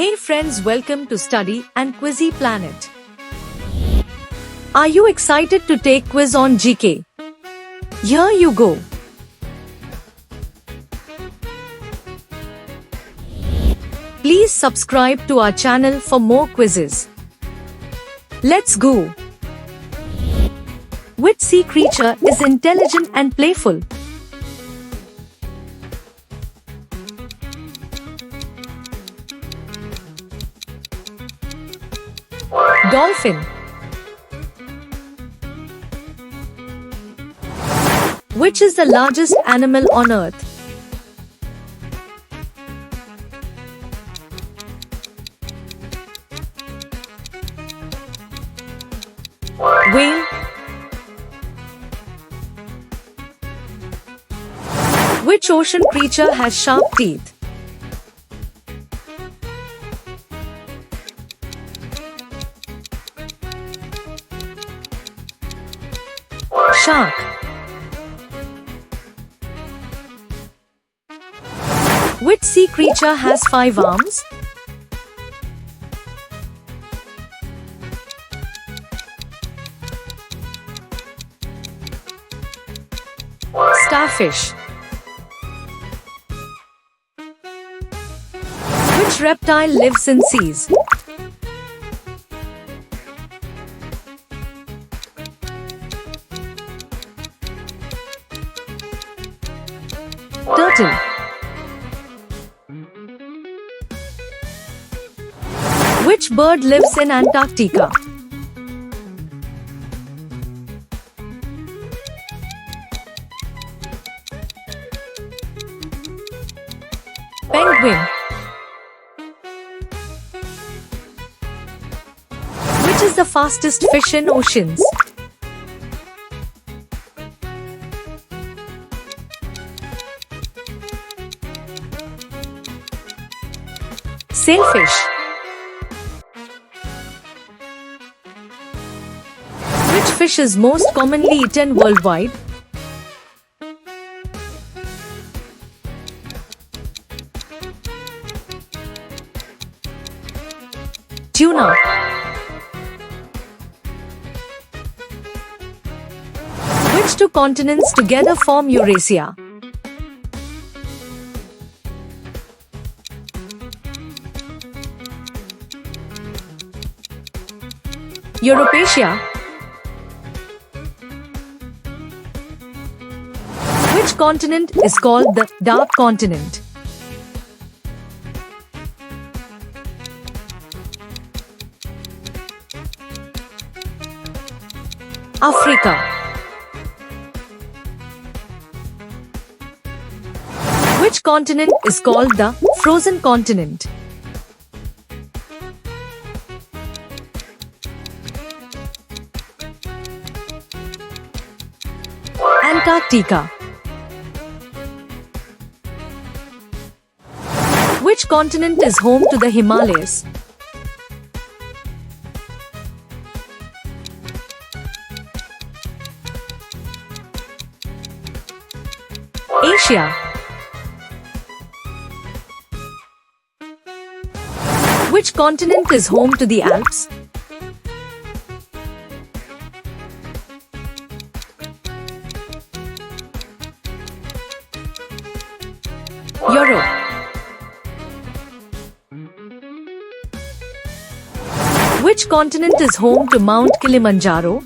Hey friends, welcome to Study and Quizzy Planet. Are you excited to take quiz on GK? Here you go. Please subscribe to our channel for more quizzes. Let's go. Which sea creature is intelligent and playful? Dolphin. Which is the largest animal on Earth? Whale. Which ocean creature has sharp teeth? Shark. Which sea creature has 5 arms? Starfish. Which reptile lives in seas? Turtle. Which bird lives in Antarctica? Penguin. Which is the fastest fish in oceans? Sailfish. Which fish is most commonly eaten worldwide? Tuna. Which 2 continents together form Eurasia? Europasia. Which continent is called the Dark Continent? Africa. Which continent is called the Frozen Continent? Antarctica. Which continent is home to the Himalayas? Asia. Which continent is home to the Alps? Europe. Which continent is home to Mount Kilimanjaro?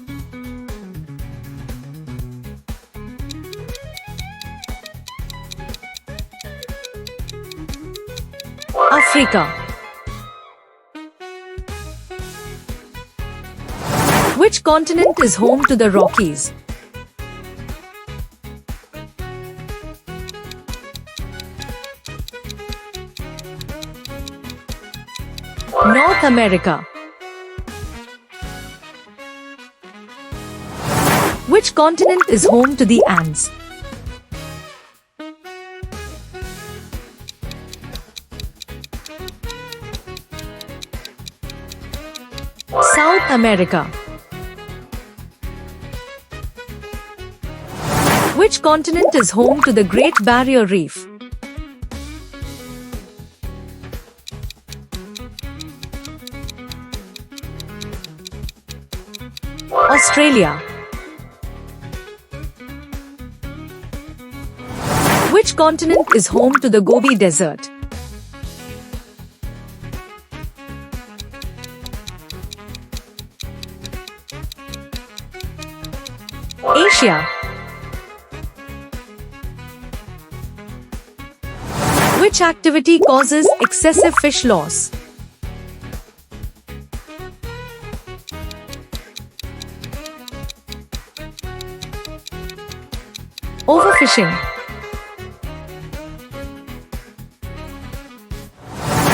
Africa. Which continent is home to the Rockies? North America. Which continent is home to the Andes? South America. Which continent is home to the Great Barrier Reef? Australia. Which continent is home to the Gobi Desert? Asia. Which activity causes excessive fish loss? Overfishing.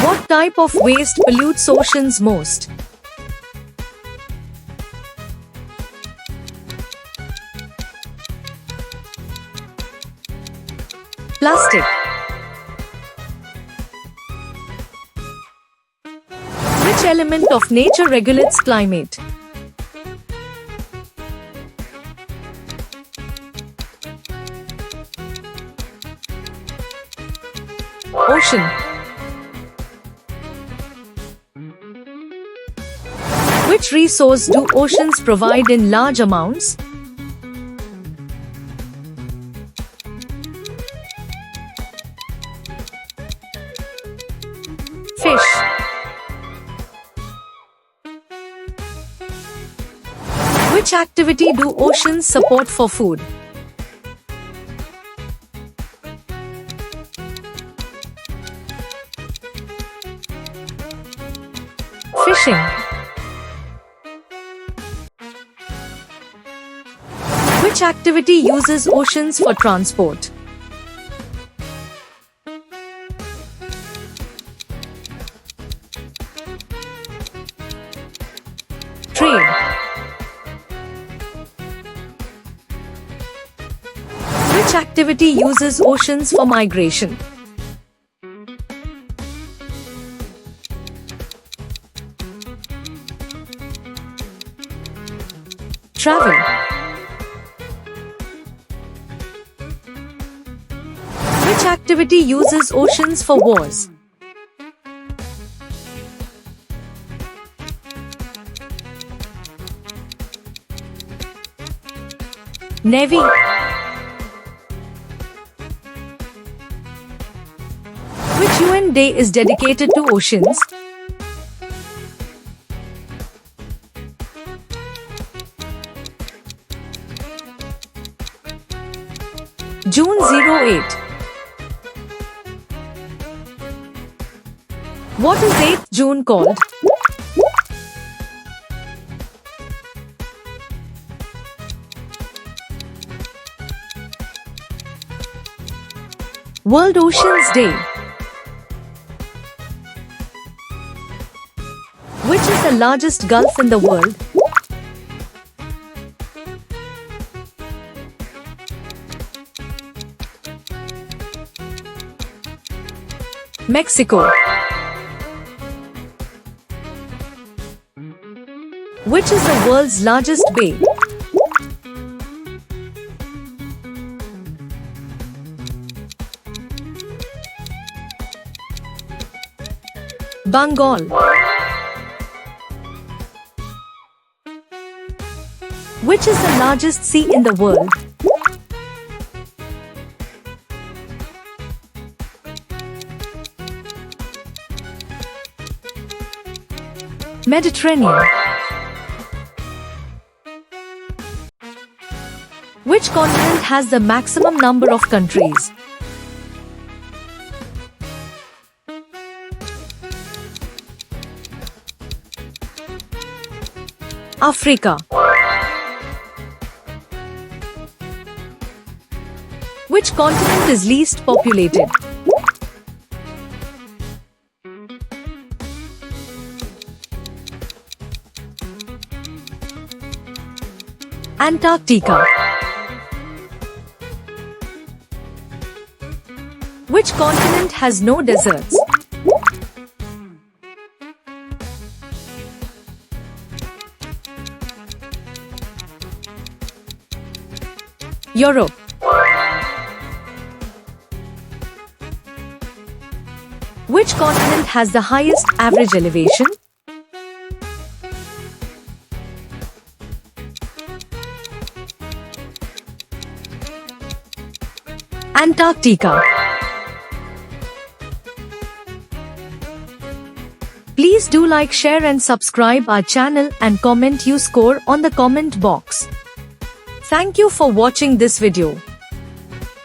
What type of waste pollutes oceans most? Plastic. Which element of nature regulates climate? Ocean. Which resource do oceans provide in large amounts? Fish. Which activity do oceans support for food? Fishing. Which activity uses oceans for transport? Trade. Which activity uses oceans for migration? Travel. Which activity uses oceans for wars? Navy. Which UN day is dedicated to oceans? June 08. What is 8th June called? World Oceans Day. Which is the largest gulf in the world? Mexico. Which is the world's largest bay? Bengal. Which is the largest sea in the world? Mediterranean. Which continent has the maximum number of countries? Africa. Which continent is least populated? Antarctica. Which continent has no deserts? Europe. Which continent has the highest average elevation? Antarctica. Please do like, share and subscribe our channel and comment your score on the comment box. Thank you for watching this video.